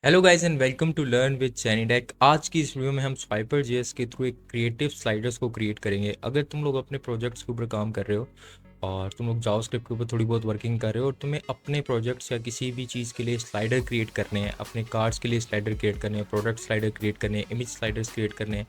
Hello guys and welcome to learn with जेनीडेक। आज की इस वीडियो में हम स्वाइपर जेएस के थ्रू एक क्रिएटिव स्लाइडर्स को क्रिएट करेंगे। अगर तुम लोग अपने प्रोजेक्ट्स के ऊपर काम कर रहे हो और तुम लोग जावास्क्रिप्ट के ऊपर थोड़ी बहुत वर्किंग कर रहे हो और तुम्हें अपने प्रोजेक्ट्स या किसी भी चीज़ के लिए स्लाइडर क्रिएट करने हैं, अपने कार्ड्स के लिए स्लाइडर क्रिएट करने हैं, प्रोडक्ट स्लाइडर क्रिएट करने हैं, इमेज स्लाइडर्स क्रिएट करने हैं,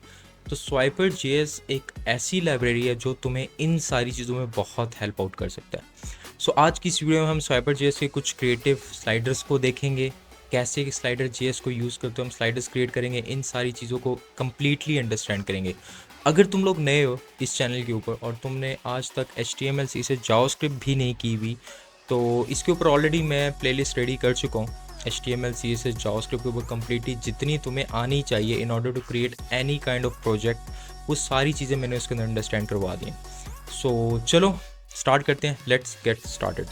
तो स्वाइपर जेएस एक ऐसी लाइब्रेरी है जो तुम्हें इन सारी चीज़ों में बहुत हेल्प आउट कर सकता है। सो आज की इस वीडियो में हम स्वाइपर जेएस के कुछ क्रिएटिव स्लाइडर्स को देखेंगे, कैसे स्लाइडर जेएस को यूज़ करते हो, हम स्लाइडर्स क्रिएट करेंगे, इन सारी चीज़ों को कम्प्लीटली अंडरस्टैंड करेंगे। अगर तुम लोग नए हो इस चैनल के ऊपर और तुमने आज तक HTML से जावास्क्रिप्ट भी नहीं की हुई, तो इसके ऊपर ऑलरेडी मैं प्लेलिस्ट रेडी कर चुका हूँ। HTML CSS जावास्क्रिप्ट के ऊपर कम्प्लीटली जितनी तुम्हें आनी चाहिए in order to create any kind of project, वो सारी चीज़ें मैंने उसके अंदर अंडरस्टैंड करवा दी। सो चलो स्टार्ट करते हैं, let's get started.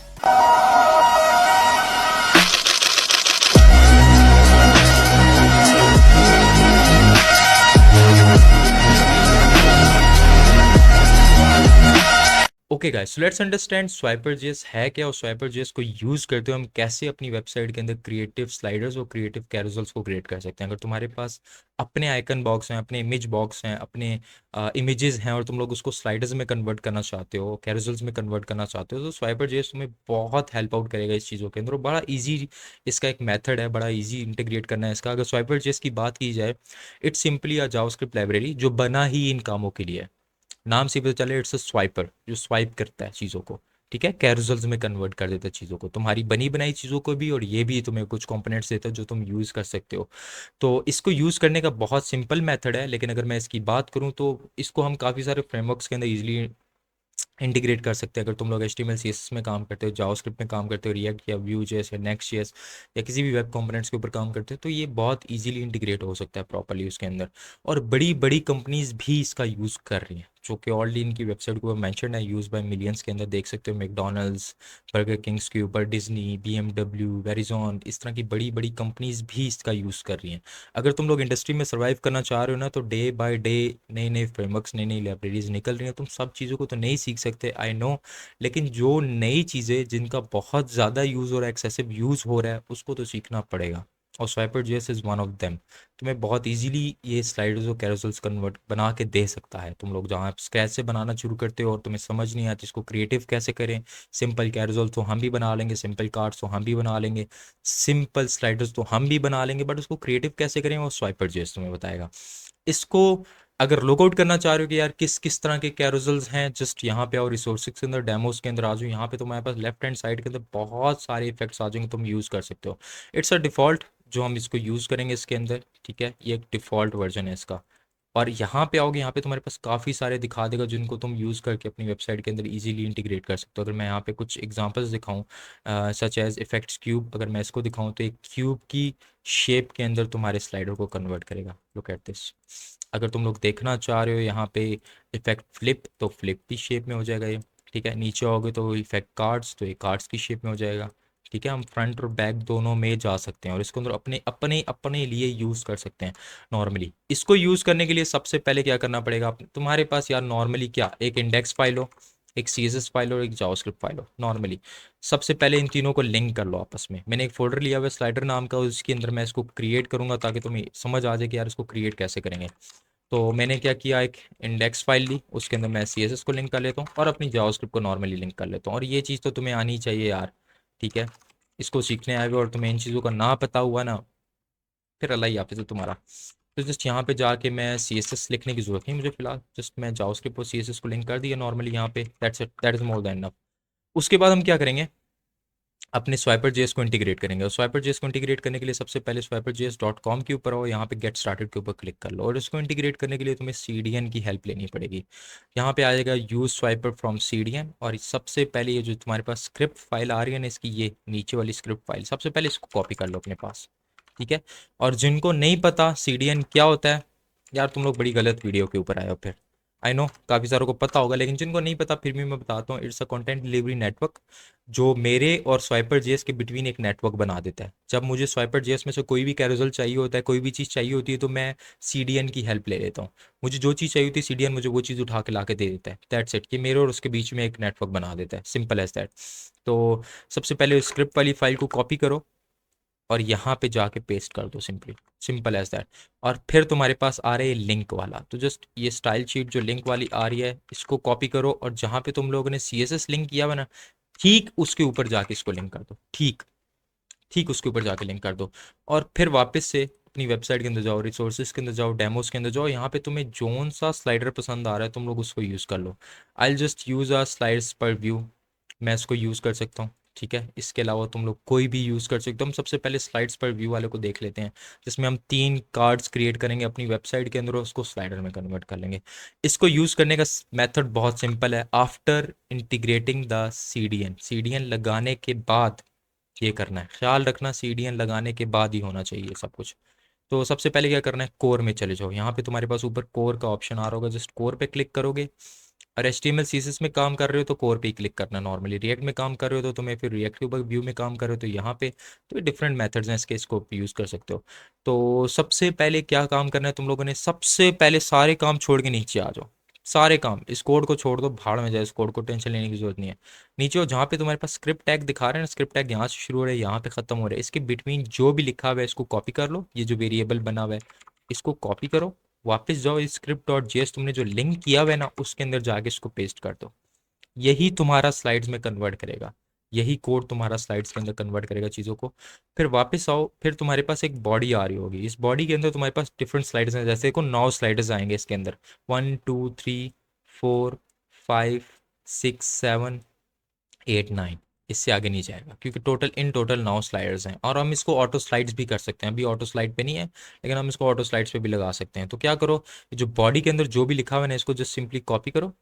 Okay guys, so let's understand Swiper JS है क्या और स्वाइपर जेएस को यूज़ करते हुए हम कैसे अपनी वेबसाइट के अंदर क्रिएटिव स्लाइडर्स और क्रिएटिव कैरोसल्स को क्रिएट कर सकते हैं। अगर तुम्हारे पास अपने आइकन बॉक्स हैं, अपने इमेज बॉक्स हैं, अपने इमेजेस हैं और तुम लोग उसको स्लाइडर्स में कन्वर्ट करना चाहते हो, कैरोसल्स में कन्वर्ट करना चाहते हो, तो स्वाइपर जेएस तुम्हें बहुत हेल्प आउट करेगा इस चीज़ों के अंदर। और बड़ा ईजी इसका एक मेथड है, बड़ा ईजी इंटीग्रेट करना है इसका। अगर स्वाइपर जेएस की बात की जाए, it's simply a JavaScript library जो बना ही इन कामों के लिए है। नाम से पता चले, इट्स अ स्वाइपर जो स्वाइप करता है चीज़ों को, ठीक है, कैरोसल्स में कन्वर्ट कर देता है चीज़ों को, तुम्हारी बनी बनाई चीज़ों को भी, और ये भी तुम्हें कुछ कंपोनेंट्स देता है जो तुम यूज़ कर सकते हो। तो इसको यूज़ करने का बहुत सिंपल मेथड है, लेकिन अगर मैं इसकी बात करूँ तो इसको हम काफ़ी सारे फ्रेमवर्क्स के अंदर ईजिली इंटीग्रेट कर सकते हैं। अगर तुम लोग HTML CSS में काम करते हो, जावास्क्रिप्ट में काम करते हो, रिएक्ट या Vue.js या Next.js या किसी भी वेब कंपोनेंट्स के ऊपर काम करते हो, तो ये बहुत इजीली इंटीग्रेट हो सकता है प्रॉपर्ली उसके अंदर। और बड़ी बड़ी कंपनीज भी इसका यूज़ कर रही हैं, जो कि ऑलरेडी इनकी वेबसाइट के ऊपर मैंशन है, यूज़ बाय मिलियंस के अंदर देख सकते हो। मैकडोनल्ड्स, बर्गर किंग्स के ऊपर, डिज्नी, BMW, वेरिजॉन, इस तरह की बड़ी बड़ी कंपनीज भी इसका यूज़ कर रही हैं। अगर तुम लोग इंडस्ट्री में सर्वाइव करना चाह रहे हो ना, तो डे बाय डे नए नए फ्रेमवर्क्स, नई नई लाइब्रेरीज निकल रही हैं। तुम सब चीज़ों को तो नहीं सीख सकते, आई नो, लेकिन जो नई चीज़ें जिनका बहुत ज़्यादा यूज़ हो रहा है, एक्सेसिव यूज़ हो रहा है, उसको तो सीखना पड़ेगा। और Swiper JS is one of them. तुम्हें बहुत इजीली ये स्लाइडर्स और कैरोसल्स कन्वर्ट बना के दे सकता है। तुम लोग जहाँ स्क्रैच से बनाना शुरू करते हो और तुम्हें समझ नहीं आती इसको क्रिएटिव कैसे करें, सिंपल कैरोसल तो हम भी बना लेंगे, सिंपल कार्ड्स तो हम भी बना लेंगे, सिंपल स्लाइडर्स तो हम भी बना लेंगे, बट उसको क्रिएटिव कैसे करें वो स्वाइपर जेएस तुम्हें बताएगा। इसको अगर लुकआउट करना चाह रहे हो कि यार किस किस तरह के कैरोसल्स हैं, जस्ट यहाँ पे आओ, रिसोर्सेज के अंदर, डेमोस के अंदर आ जाओ। यहाँ पे तुम्हारे पास लेफ्ट हैंड साइड के अंदर बहुत सारे इफेक्ट्स आ जाएंगे, तुम यूज़ कर सकते हो। इट्स अ डिफ़ॉल्ट जो हम इसको यूज़ करेंगे इसके अंदर, ठीक है, ये एक डिफ़ॉल्ट वर्जन है इसका। और यहाँ पे आओगे, यहाँ पे तुम्हारे पास काफ़ी सारे दिखा देगा जिनको तुम यूज़ करके अपनी वेबसाइट के अंदर इजीली इंटीग्रेट कर सकते हो। अगर मैं यहाँ पे कुछ एग्जांपल्स दिखाऊं, सच एज इफेक्ट्स क्यूब, अगर मैं इसको दिखाऊं तो एक क्यूब की शेप के अंदर तुम्हारे स्लाइडर को कन्वर्ट करेगा। Look at this. अगर तुम लोग देखना चाह रहे हो यहाँ पे इफेक्ट फ्लिप, तो फ्लिप की शेप में हो जाएगा ये, ठीक है। नीचे आओगे तो इफेक्ट कार्ड्स, तो ये कार्ड्स की शेप में हो जाएगा, ठीक है। हम फ्रंट और बैक दोनों में जा सकते हैं और इसको अंदर अपने अपने अपने लिए यूज़ कर सकते हैं। नॉर्मली इसको यूज़ करने के लिए सबसे पहले क्या करना पड़ेगा, तुम्हारे पास यार नॉर्मली क्या, एक इंडेक्स फाइल हो, एक CSS फाइल और एक जावास्क्रिप्ट फाइल हो। नॉर्मली सबसे पहले इन तीनों को लिंक कर लो आपस में। मैंने एक फोल्डर लिया हुआ है स्लाइडर नाम का, उसके अंदर मैं इसको क्रिएट करूंगा ताकि तुम्हें समझ आ जाए कि यार इसको क्रिएट कैसे करेंगे। तो मैंने क्या किया, एक इंडेक्स फाइल ली, उसके अंदर मैं CSS को लिंक कर लेता हूँ और अपनी जावास्क्रिप्ट को नॉर्मली लिंक कर लेता हूँ। और ये चीज़ तो तुम्हें आनी चाहिए यार, ठीक है। इसको सीखने आए हुए और तुम्हें इन चीज़ों का ना पता हुआ ना, फिर अल्लाह ही हाफिज़ है तुम्हारा। तो जस्ट यहाँ पे जाके मैं CSS लिखने की ज़रूरत नहीं मुझे फ़िलहाल, जस्ट मैं जावास्क्रिप्ट और CSS को लिंक कर दिया नॉर्मली यहाँ पे, that's it, that is more than enough. उसके बाद हम क्या करेंगे, अपने स्वाइपर जेएस को इंटीग्रेट करेंगे। और स्वाइपर जेएस को इंटीग्रेट करने के लिए सबसे पहले swipperjs.com के ऊपर आओ, यहाँ पे गेट स्टार्टेड के ऊपर क्लिक कर लो। और इसको इंटीग्रेट करने के लिए तुम्हें CDN की हेल्प लेनी पड़ेगी। यहाँ पे आएगा यूज स्वाइपर फ्रॉम CDN, और सबसे पहले ये जो तुम्हारे पास स्क्रिप्ट फाइल आ रही है ना, इसकी ये नीचे वाली स्क्रिप्ट फाइल, सबसे पहले इसको कॉपी कर लो अपने पास, ठीक है। और जिनको नहीं पता CDN क्या होता है, यार तुम लोग बड़ी गलत वीडियो के ऊपर आए हो फिर। आई नो काफ़ी सारों को पता होगा, लेकिन जिनको नहीं पता फिर भी मैं बताता हूँ। It's a content delivery network जो मेरे और स्वाइपर जेएस के बिटवीन एक नेटवर्क बना देता है। जब मुझे स्वाइपर जेएस में से कोई भी कैरोसल चाहिए होता है, कोई भी चीज़ चाहिए होती है, तो मैं CDN की हेल्प ले लेता हूँ। मुझे जो चीज़ चाहिए होती है, CDN मुझे वो चीज़ उठा के ला के दे देता है। दैट्स इट, कि मेरे और उसके बीच में एक नेटवर्क बना देता है, सिंपल एज दैट। तो सबसे पहले स्क्रिप्ट वाली फाइल को कॉपी करो, और यहाँ पे जाके पेस्ट कर दो, सिंपली, सिंपल एज दैट। और फिर तुम्हारे पास आ रहा है लिंक वाला, तो जस्ट ये स्टाइल शीट जो लिंक वाली आ रही है इसको कॉपी करो, और जहाँ पे तुम लोगों ने CSS लिंक किया हुआ ना, ठीक उसके ऊपर जाके इसको लिंक कर दो, ठीक ठीक उसके ऊपर जाके लिंक कर दो। और फिर वापस से अपनी वेबसाइट के अंदर जाओ, रिसोर्सेज के अंदर जाओ, डेमोस के अंदर जाओ, यहाँ पे तुम्हें जोन सा स्लाइडर पसंद आ रहा है तुम लोग उसको यूज़ कर लो। I just use a slides per view, मैं इसको यूज़ कर सकता हूँ, ठीक है। इसके अलावा तुम लोग कोई भी यूज़ कर सकते हो। हम सबसे पहले स्लाइड्स पर व्यू वाले को देख लेते हैं, जिसमें हम 3 कार्ड्स क्रिएट करेंगे अपनी वेबसाइट के अंदर और उसको स्लाइडर में कन्वर्ट कर लेंगे। इसको यूज़ करने का मेथड बहुत सिंपल है। आफ्टर इंटीग्रेटिंग द CDN लगाने के बाद ये करना है, ख्याल रखना CDN लगाने के बाद ही होना चाहिए सब कुछ। तो सबसे पहले क्या करना है, कोर में चले जाओ, यहाँ पे तुम्हारे पास ऊपर कोर का ऑप्शन आ रहा होगा, जस्ट कोर पे क्लिक करोगे। और HTML CSS में काम कर रहे हो तो कोर पे ही क्लिक करना, नॉर्मली रिएक्ट में काम कर रहे हो तो तुम्हें फिर रिएक्ट के ऊपर व्यू में काम कर रहे हो तो यहाँ पे, तो डिफरेंट मेथड्स हैं इसके, इसको यूज़ कर सकते हो। तो सबसे पहले क्या काम करना है तुम लोगों ने, सबसे पहले सारे काम छोड़ के नीचे आ जाओ, सारे काम, इस कोड को छोड़ दो, भाड़ में जाए, इस कोड को टेंशन लेने की जरूरत नहीं है। नीचे हो जहाँ पे तुम्हारे पास स्क्रिप्ट टैग दिखा रहे हैं ना, स्क्रिप्ट टैग यहाँ से शुरू हो रहा है यहाँ पे खत्म हो रहा है, इसके बिटवीन जो भी लिखा हुआ है इसको कॉपी कर लो, ये जो वेरिएबल बना हुआ है इसको कॉपी करो, वापस जाओ, इस script.js तुमने जो लिंक किया हुआ है ना उसके अंदर जाके इसको पेस्ट कर दो। यही तुम्हारा स्लाइड्स में कन्वर्ट करेगा, यही कोड तुम्हारा स्लाइड्स के अंदर कन्वर्ट करेगा चीज़ों को। फिर वापस आओ, फिर तुम्हारे पास एक बॉडी आ रही होगी, इस बॉडी के अंदर तुम्हारे पास डिफरेंट स्लाइड्स हैं, जैसे को 9 स्लाइड्स आएंगे इसके अंदर, 1 2 3 4 5 6 7 8 9, इससे आगे नहीं जाएगा क्योंकि टोटल 9 स्लाइडर्स हैं। और हम इसको ऑटो स्लाइड्स भी कर सकते हैं, अभी ऑटो स्लाइड पे नहीं है लेकिन हम इसको ऑटो स्लाइड्स पे भी लगा सकते हैं। तो क्या करो, जो बॉडी के अंदर जो भी लिखा हुआ है ना इसको जस्ट सिंपली कॉपी करो,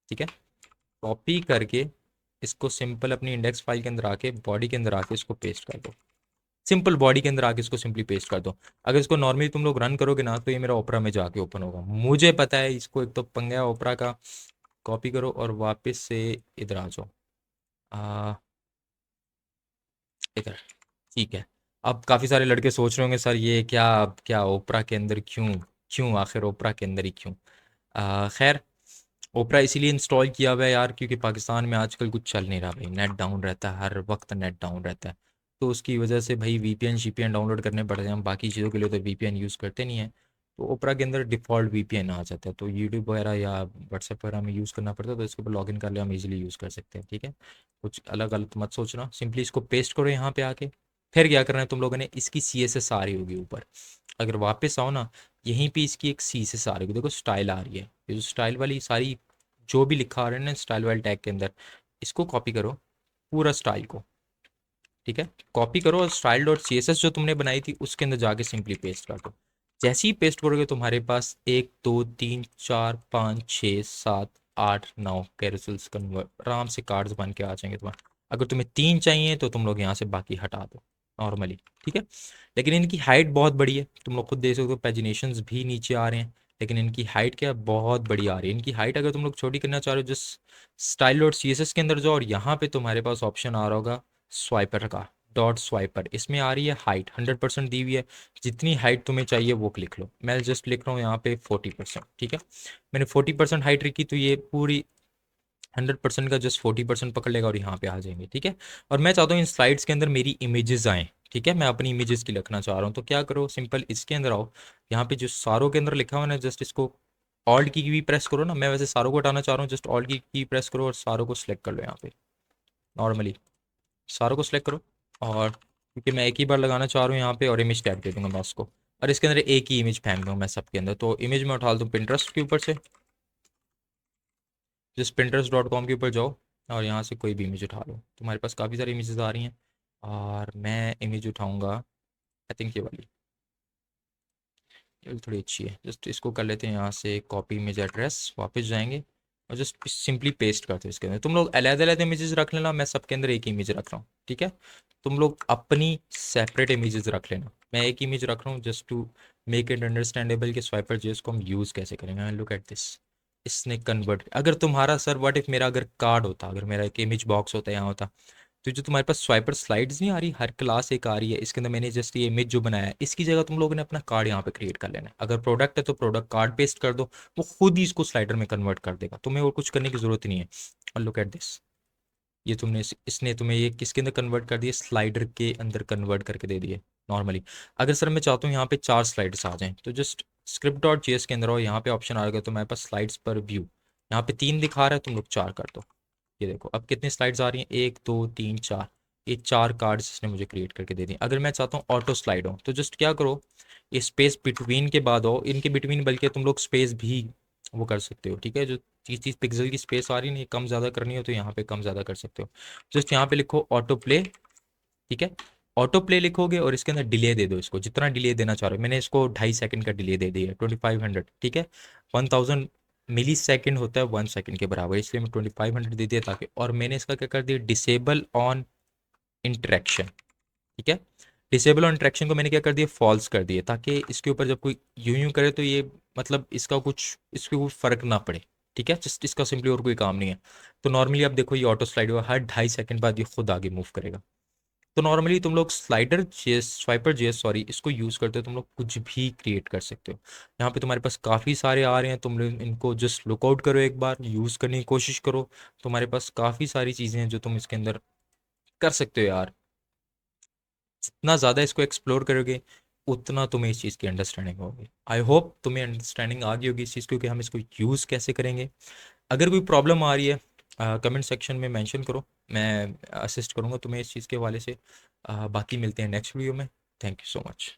ठीक है। कॉपी करके इसको सिंपल अपनी इंडेक्स फाइल के अंदर आके, बॉडी के अंदर आके इसको पेस्ट कर दो, सिंपल बॉडी के अंदर आके इसको सिंपली पेस्ट कर दो। अगर इसको नॉर्मली तुम लोग रन करोगे ना तो ये मेरा ओपरा में जाके ओपन होगा, मुझे पता है इसको, एक तो पंगा है ओपरा का। कॉपी करो और वापस से इधर आ जाओ, आ, इधर, ठीक है। अब काफ़ी सारे लड़के सोच रहे होंगे सर ये क्या, अब क्या ओपरा के अंदर क्यों, क्यों आखिर ओपरा के अंदर ही क्यों। खैर, ओपरा इसीलिए इंस्टॉल किया हुआ है यार क्योंकि पाकिस्तान में आजकल कुछ चल नहीं रहा भाई, नेट डाउन रहता है, हर वक्त नेट डाउन रहता है। तो उसकी वजह से भाई VPN शीपीएन डाउनलोड करने पड़ते हैं, हम बाकी चीज़ों के लिए तो VPN यूज़ करते नहीं है। तो ओपरा के अंदर डिफ़ॉल्ट VPN आ जाता है, तो यूट्यूब वगैरह या व्हाट्सएप वगैरह में यूज़ करना पड़ता है, तो इसके ऊपर लॉगिन कर ले, हम इजीली यूज़ कर सकते हैं, ठीक है। कुछ अलग अलग मत सोचना, सिंपली इसको पेस्ट करो यहाँ पे आके। फिर क्या करना है तुम लोगों ने, इसकी CSS आ रही होगी ऊपर, अगर वापस आओ ना, यहीं पे इसकी एक CSS आ रही होगी, देखो स्टाइल आ रही है, ये जो स्टाइल वाली सारी जो भी लिखा आ रहा है ना स्टाइल वाले टैग के अंदर, इसको कॉपी करो, पूरा स्टाइल को, ठीक है। कॉपी करो और style.css जो तुमने बनाई थी उसके अंदर जाके सिंपली पेस्ट कर दो। जैसे ही पेस्ट करोगे तुम्हारे पास 1 2 3 4 5 6 7 8 9 कैरोसेल्स कन्वर्ट आराम से कार्ड्स बन के आ जाएंगे तुम्हारे। अगर तुम्हें 3 चाहिए तो तुम लोग यहाँ से बाकी हटा दो नॉर्मली, ठीक है। लेकिन इनकी हाइट बहुत बड़ी है, तुम लोग खुद देख सकते हो, पैजिनेशंस भी नीचे आ रहे हैं, लेकिन इनकी हाइट क्या बहुत बड़ी आ रही है। इनकी हाइट अगर तुम लोग छोटी करना चाह रहे हो, जस्ट style.css के अंदर जाओ और यहाँ पे तुम्हारे पास ऑप्शन आ रहा होगा स्वाइपर का, डॉट स्वाइपर, इसमें आ रही है हाइट 100% दी हुई है, जितनी हाइट तुम्हें चाहिए वो लिख लो। मैं जस्ट लिख रहा हूँ यहाँ पे 40%, ठीक है। मैंने 40% हाइट रखी तो ये पूरी 100% का जस्ट 40% पकड़ लेगा और यहाँ पे आ जाएंगे, ठीक है। और मैं चाहता हूँ इन स्लाइड्स के अंदर मेरी इमेजेस आएँ, ठीक है, मैं अपनी इमेजेस की लिखना चाह रहा हूँ, तो क्या करो, सिंपल इसके अंदर आओ, यहाँ पे जो सारों के अंदर लिखा हुआ है ना, जस्ट इसको ऑल्ट की भी प्रेस करो ना, मैं वैसे सारों को हटाना चाह रहा हूँ, जस्ट ऑल्ट की प्रेस करो और सारों को सिलेक्ट कर लो यहाँ पे, नॉर्मली सारों को सिलेक्ट करो। और क्योंकि मैं एक ही बार लगाना चाह रहा हूँ यहाँ पे, और इमेज टैग दे दूंगा मैं उसको, और इसके अंदर एक ही इमेज फेंक दूँ मैं सबके अंदर, तो इमेज में उठा दूँ पिंटरेस्ट के ऊपर से, जिस pinterest.com के ऊपर जाओ और यहाँ से कोई भी इमेज उठा लो, तुम्हारे पास काफ़ी सारी इमेजेस आ रही हैं। और मैं इमेज उठाऊँगा, आई थिंक ये वाली, ये वाली थोड़ी अच्छी है, जस्ट इसको कर लेते हैं यहाँ से कॉपी इमेज एड्रेस, वापस जाएंगे और जस्ट सिंपली पेस्ट करते हैं इसके अंदर। तुम लोग अलग अलग इमेजेस रख लेना, मैं सबके अंदर एक ही इमेज रख रहा हूँ, ठीक है। तुम लोग अपनी सेपरेट इमेजेस रख लेना, मैं एक इमेज रख रहा हूँ just to make it understandable कि स्वाइपर जेस को हम यूज़ कैसे करेंगे। लुक एट दिस, इसने कन्वर्ट, अगर तुम्हारा सर व्हाट इफ मेरा अगर कार्ड होता, अगर मेरा एक इमेज बॉक्स होता यहाँ होता, तो जो तुम्हारे पास स्वाइपर स्लाइड्स नहीं आ रही, हर क्लास एक आ रही है, इसके अंदर मैंने जस्ट ये इमेज जो बनाया है इसकी जगह तुम लोगों ने अपना कार्ड यहाँ पे क्रिएट कर लेना है। अगर प्रोडक्ट है तो प्रोडक्ट कार्ड पेस्ट कर दो, वो खुद ही इसको स्लाइडर में कन्वर्ट कर देगा, तुम्हें और कुछ करने की जरूरत नहीं है। और लुक एट दिस, ये तुमने इसने तुम्हें ये किसके अंदर कन्वर्ट कर दिया, स्लाइडर के अंदर कन्वर्ट करके दे दिए नॉर्मली। अगर सर मैं चाहता हूँ यहाँ पे 4 स्लाइड्स आ जाएं, तो जस्ट स्क्रिप्ट डॉट जेएस के अंदर और यहाँ पे ऑप्शन आ गया, तो मेरे पास स्लाइड्स पर व्यू, यहाँ पे 3 दिखा रहा है, तुम लोग 4 कर दो। ये देखो अब कितनी स्लाइड्स आ रही हैं, 1 2 3 4। ये 4 कार्ड्स इसने मुझे क्रिएट करके दे दिए। अगर मैं चाहता हूँ ऑटो स्लाइड हो, तो जस्ट क्या करो, ये स्पेस बिटवीन के बाद हो, इनके बिटवीन बल्कि तुम लोग स्पेस भी वो कर सकते हो, ठीक है। जो 30 पिक्सल की स्पेस आ रही है ना, ये कम ज़्यादा करनी हो तो यहाँ पे कम ज़्यादा कर सकते हो। जस्ट यहाँ पे लिखो ऑटो प्ले, ठीक है। ऑटो प्ले लिखोगे और इसके अंदर डिले दे दो, इसको जितना डिले देना चाह रहे हो। मैंने इसको 2.5 सेकंड का डिले दे दिया है, 2500, ठीक है। 1000 मिली सेकेंड होता है 1 सेकंड के बराबर, इसलिए मैं 2500 दे दिया ताकि। और मैंने इसका क्या कर दिया, डिसेबल ऑन इंटरेक्शन, ठीक है। डिसेबल ऑन इंटरेक्शन को मैंने क्या कर दिया, फॉल्स कर दिया, ताकि इसके ऊपर जब कोई यूं यूं करे तो ये मतलब इसका कुछ, इसके कोई फर्क ना पड़े, ठीक है। जस्ट इसका सिंपली और कोई काम नहीं है। तो नॉर्मली आप देखो, ये ऑटो स्लाइड हुआ, हर 2.5 सेकंड बाद ये खुद आगे मूव करेगा। तो नॉर्मली तुम लोग स्लाइडर जेएस, स्वाइपर जेएस सॉरी, इसको यूज़ करते हो, तुम लोग कुछ भी क्रिएट कर सकते हो। यहाँ पे तुम्हारे पास काफ़ी सारे आ रहे हैं, तुम लोग इनको जस्ट लुकआउट करो, एक बार यूज़ करने की कोशिश करो। तुम्हारे पास काफ़ी सारी चीज़ें हैं जो तुम इसके अंदर कर सकते हो यार। जितना ज़्यादा इसको एक्सप्लोर करोगे उतना तुम्हें इस चीज़ की अंडरस्टैंडिंग होगी। आई होप तुम्हें अंडरस्टैंडिंग आ गई होगी इस चीज़ की कि हम इसको यूज़ कैसे करेंगे। अगर कोई प्रॉब्लम आ रही है कमेंट सेक्शन में मेंशन करो, मैं असिस्ट करूँगा तुम्हें इस चीज़ के हवाले से। बाकी मिलते हैं नेक्स्ट वीडियो में। Thank you so much.